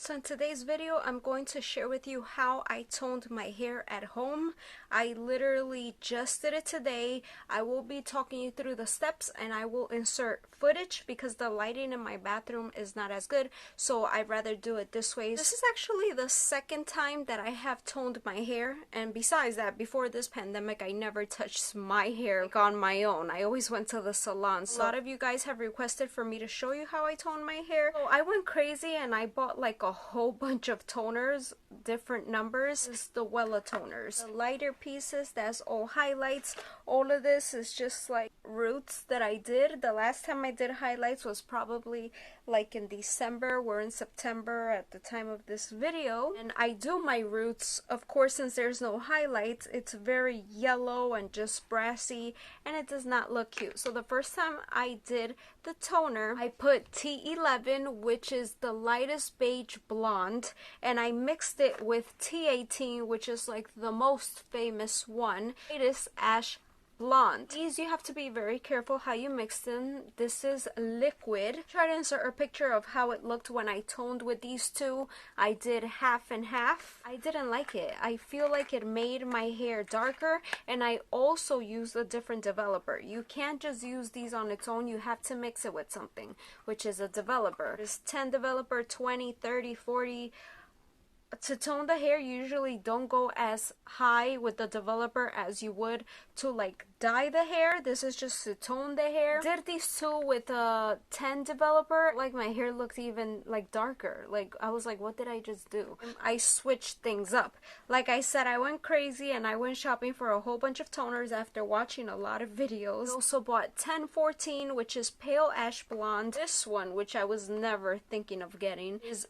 So in today's video, I'm going to share with you how I toned my hair at home. I literally just did it today. I will be talking you through the steps and I will insert footage because the lighting in my bathroom is not as good, so I'd rather do it this way. This is actually the second time that I have toned my hair, and besides that, before this pandemic, I never touched my hair on my own. I always went to the salon. So a lot of you guys have requested for me to show you how I tone my hair. So I went crazy and I bought like a whole bunch of toners, different numbers. This is the Wella Toners. The lighter pieces, that's all highlights. All of this is just like roots that I did. The last time I did highlights was probably like in December. We're in September at the time of this video, and I do my roots, of course, since there's no highlights, it's very yellow and just brassy and it does not look cute. So the first time I did the toner, I put T11, which is the lightest beige blonde, and I mixed it with T18, which is like the most famous one, latest ash blonde. These you have to be very careful how you mix them. This is liquid. Try to insert a picture of how it looked when I toned with these two. I did half and half. I didn't like it. I feel like it made my hair darker, and I also used a different developer. You can't just use these on its own. You have to mix it with something, which is a developer. There's 10 developer, 20, 30, 40. To tone the hair, you usually don't go as high with the developer as you would to like dye the hair. This is just to tone the hair. Did these two with a 10 developer, like my hair looked even like darker. Like I was like, what did I just do? I switched things up. Like I said, I went crazy and I went shopping for a whole bunch of toners after watching a lot of videos. I also bought T14, which is pale ash blonde. This one, which I was never thinking of getting, is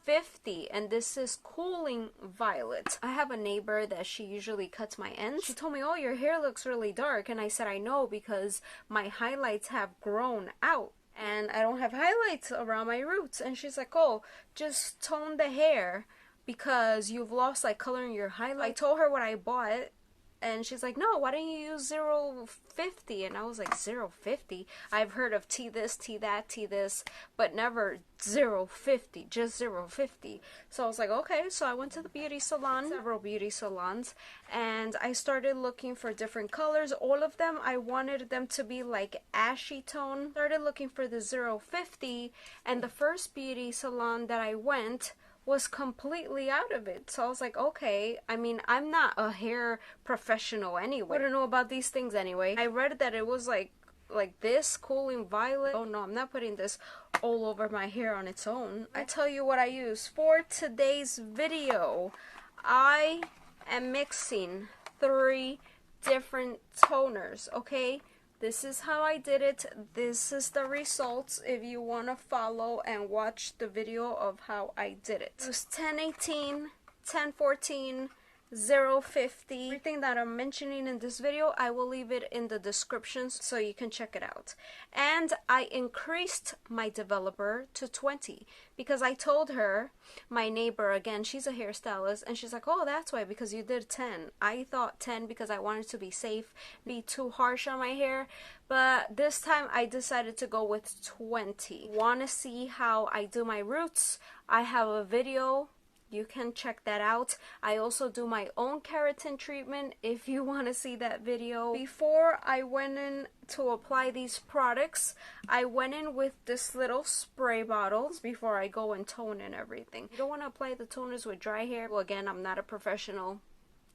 050, and this is cooling violet. I have a neighbor that she usually cuts my ends. She told me, oh, your hair looks really dark, and I said, I know, because my highlights have grown out and I don't have highlights around my roots. And she's like, oh, just tone the hair because you've lost like color in your highlight. I told her what I bought, and she's like, no, why don't you use 050? And I was like, 050? I've heard of T this, T that, T this, but never 050, just 050. So I was like, okay. So I went to the beauty salon, several beauty salons, and I started looking for different colors. All of them, I wanted them to be like ashy tone. Started looking for the 050, and the first beauty salon that I went was completely out of it. So I was like, okay, I mean, I'm not a hair professional anyway. I don't know about these things anyway. I read that it was like this, cooling violet. Oh no, I'm not putting this all over my hair on its own. I tell you what I use for today's video. I am mixing 3 different toners, okay? This is how I did it. This is the results if you want to follow and watch the video of how I did it. It was T18, T14, 050. Everything that I'm mentioning in this video, I will leave it in the description so you can check it out. And I increased my developer to 20 because I told her, my neighbor, again, she's a hairstylist, and she's like, oh, that's why, because you did 10. I thought 10 because I wanted to be safe, be too harsh on my hair, but this time I decided to go with 20. Want to see how I do my roots? I have a video. You can check that out. I also do my own keratin treatment if you want to see that video. Before I went in to apply these products, I went in with this little spray bottles before I go and tone and everything. You don't want to apply the toners with dry hair. Well, again, I'm not a professional.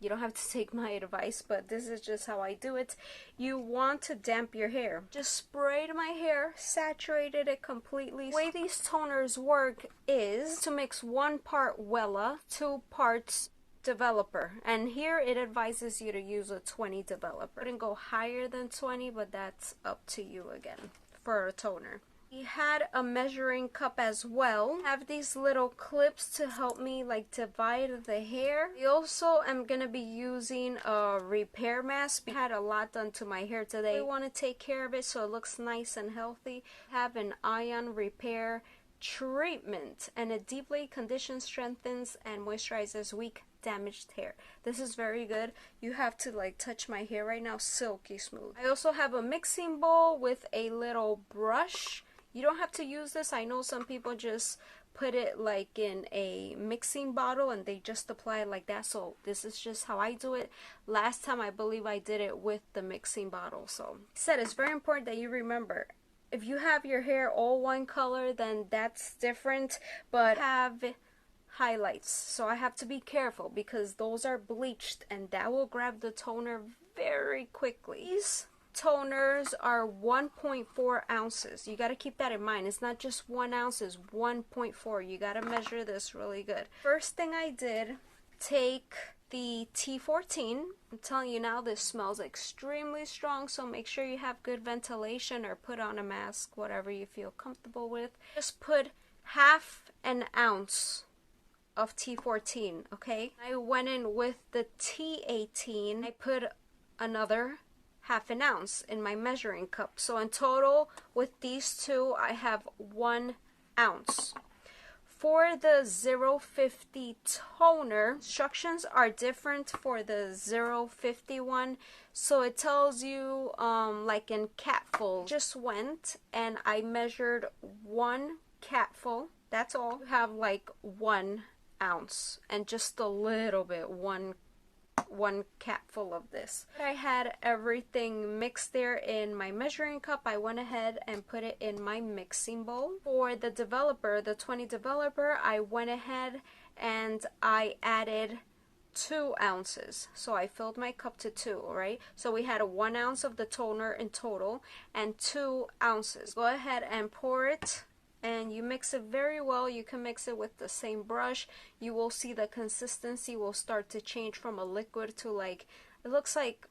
You don't have to take my advice, but this is just how I do it. You want to damp your hair. Just sprayed my hair, saturated it completely. The way these toners work is to mix 1 part Wella, 2 parts developer, and here it advises you to use a 20 developer. I wouldn't go higher than 20, but that's up to you again for a toner. We had a measuring cup as well. I have these little clips to help me like divide the hair. I also am gonna be using a repair mask. I had a lot done to my hair today. I want to take care of it so it looks nice and healthy. I have an ion repair treatment, and it deeply conditions, strengthens, and moisturizes weak, damaged hair. This is very good. You have to like touch my hair right now, silky smooth. I also have a mixing bowl with a little brush. You don't have to use this. I know some people just put it like in a mixing bottle and they just apply it like that. So this is just how I do it. Last time I believe I did it with the mixing bottle. So I said it's very important that you remember, if you have your hair all one color, then that's different, but have highlights, so I have to be careful because those are bleached and that will grab the toner very quickly. These toners are 1.4 ounces. You got to keep that in mind. It's not just 1 ounce, it's 1.4. You got to measure this really good. First thing I did, take the T14. I'm telling you now, this smells extremely strong, so make sure you have good ventilation or put on a mask, whatever you feel comfortable with. Just put half an ounce of T14, okay? I went in with the T18. I put another half an ounce in my measuring cup. So in total, with these two, I have 1 ounce. For the 050 toner, instructions are different for the 050 one. So it tells you, like in capful, just went and I measured 1 capful. That's all. You have like 1 ounce and just a little bit, one capful of this. I had everything mixed there in my measuring cup. I went ahead and put it in my mixing bowl. For the developer, the 20 developer, I went ahead and I added 2 ounces. So I filled my cup to 2, right? So we had 1 ounce of the toner in total and 2 ounces. Go ahead and pour it and you mix it very well. You can mix it with the same brush. You will see the consistency will start to change from a liquid to like, it looks like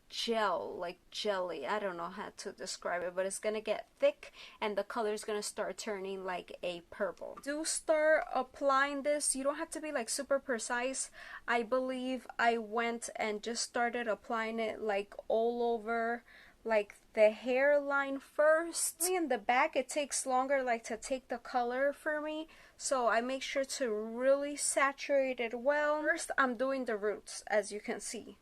gel, like jelly. I don't know how to describe it, but it's gonna get thick and the color is gonna start turning like a purple. Do start applying this. You don't have to be like super precise. I believe I went and just started applying it like all over like the hairline first. In the back it takes longer like to take the color for me, so I make sure to really saturate it well. First I'm doing the roots, as you can see,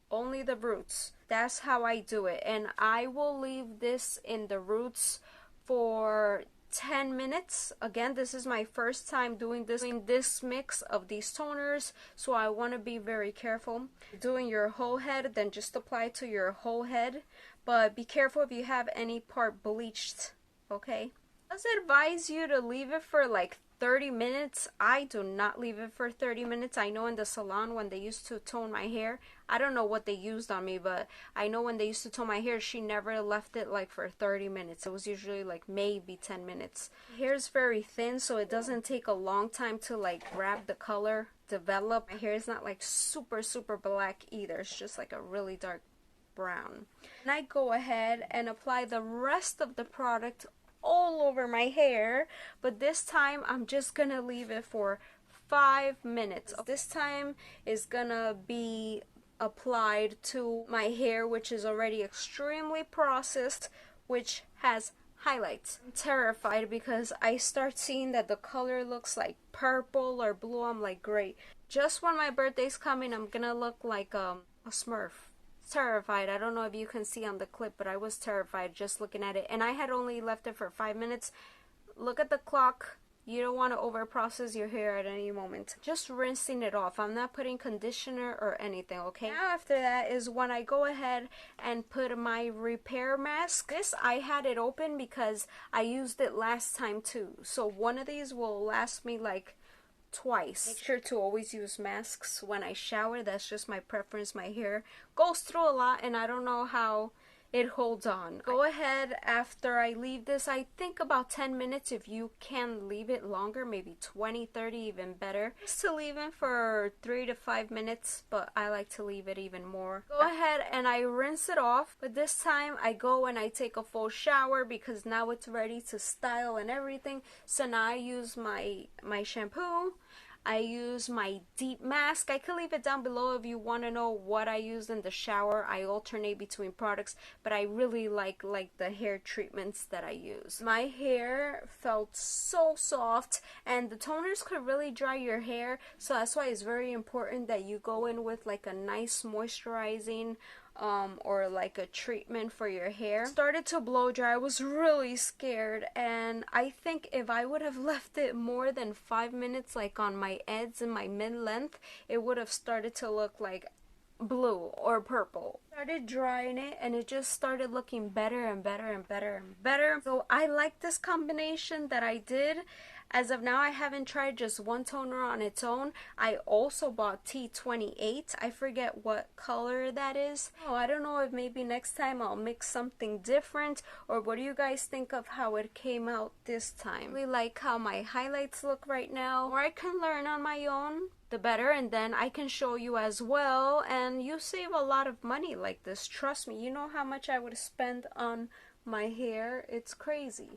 only the roots. That's how I do it, and I will leave this in the roots for 10 minutes. Again, this is my first time doing this mix of these toners, so I want to be very careful. Doing your whole head, then just apply to your whole head, but be careful if you have any part bleached, okay? I advise you to leave it for like 30 minutes. I do not leave it for 30 minutes. I know in the salon when they used to tone my hair, I don't know what they used on me, but I know when they used to tone my hair, she never left it like for 30 minutes. It was usually like maybe 10 minutes. My hair is very thin, so it doesn't take a long time to like grab the color, develop. My hair is not like super black either. It's just like a really dark brown. And I go ahead and apply the rest of the product all over my hair, but this time I'm just gonna leave it for 5 minutes. This time is gonna be applied to my hair, which is already extremely processed, which has highlights. I'm terrified because I start seeing that the color looks like purple or blue. I'm like, great, just when my birthday's coming I'm gonna look like a Smurf. Terrified. I don't know if you can see on the clip, but I was terrified just looking at it, and I had only left it for 5 minutes. Look at the clock. You don't want to over process your hair at any moment. Just rinsing it off. I'm not putting conditioner or anything, okay? Now after that is when I go ahead and put my repair mask. This, I had it open because I used it last time too, so one of these will last me like twice. Make sure to always use masks when I shower. That's just my preference. My hair goes through a lot and I don't know how it holds on. Go ahead after I leave this, I think about 10 minutes. If you can leave it longer, maybe 20, 30, even better. Just to leave it for 3 to 5 minutes, but I like to leave it even more. Go ahead and I rinse it off, but this time I go and I take a full shower because now it's ready to style and everything. So now I use my shampoo. I use my deep mask. I could leave it down below if you want to know what I use in the shower. I alternate between products, but I really like the hair treatments that I use. My hair felt so soft, and the toners could really dry your hair, so that's why it's very important that you go in with like a nice moisturizing or like a treatment for your hair. Started to blow dry. I was really scared, and I think if I would have left it more than 5 minutes, like on my ends and my mid-length, it would have started to look like blue or purple. Started drying it, and it just started looking better and better and better and better. So I like this combination that I did. As of now, I haven't tried just one toner on its own. I also bought T28. I forget what color that is. Oh, I don't know if maybe next time I'll mix something different, or what do you guys think of how it came out this time? I really like how my highlights look right now. The more I can learn on my own, the better, and then I can show you as well, and you save a lot of money like this. Trust me, you know how much I would spend on my hair. It's crazy.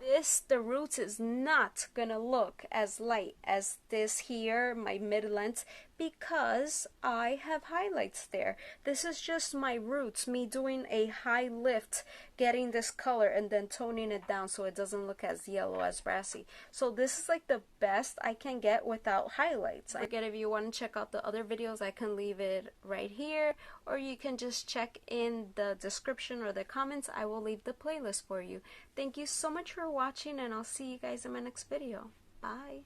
The roots is not gonna look as light as this here, my mid-length, because I have highlights there. This is just my roots, me doing a high lift, getting this color and then toning it down so it doesn't look as yellow as brassy. So this is like the best I can get without highlights. Again, if you want to check out the other videos, I can leave it right here, or you can just check in the description or the comments. I will leave the playlist for you. Thank you so much for watching, and I'll see you guys in my next video. Bye.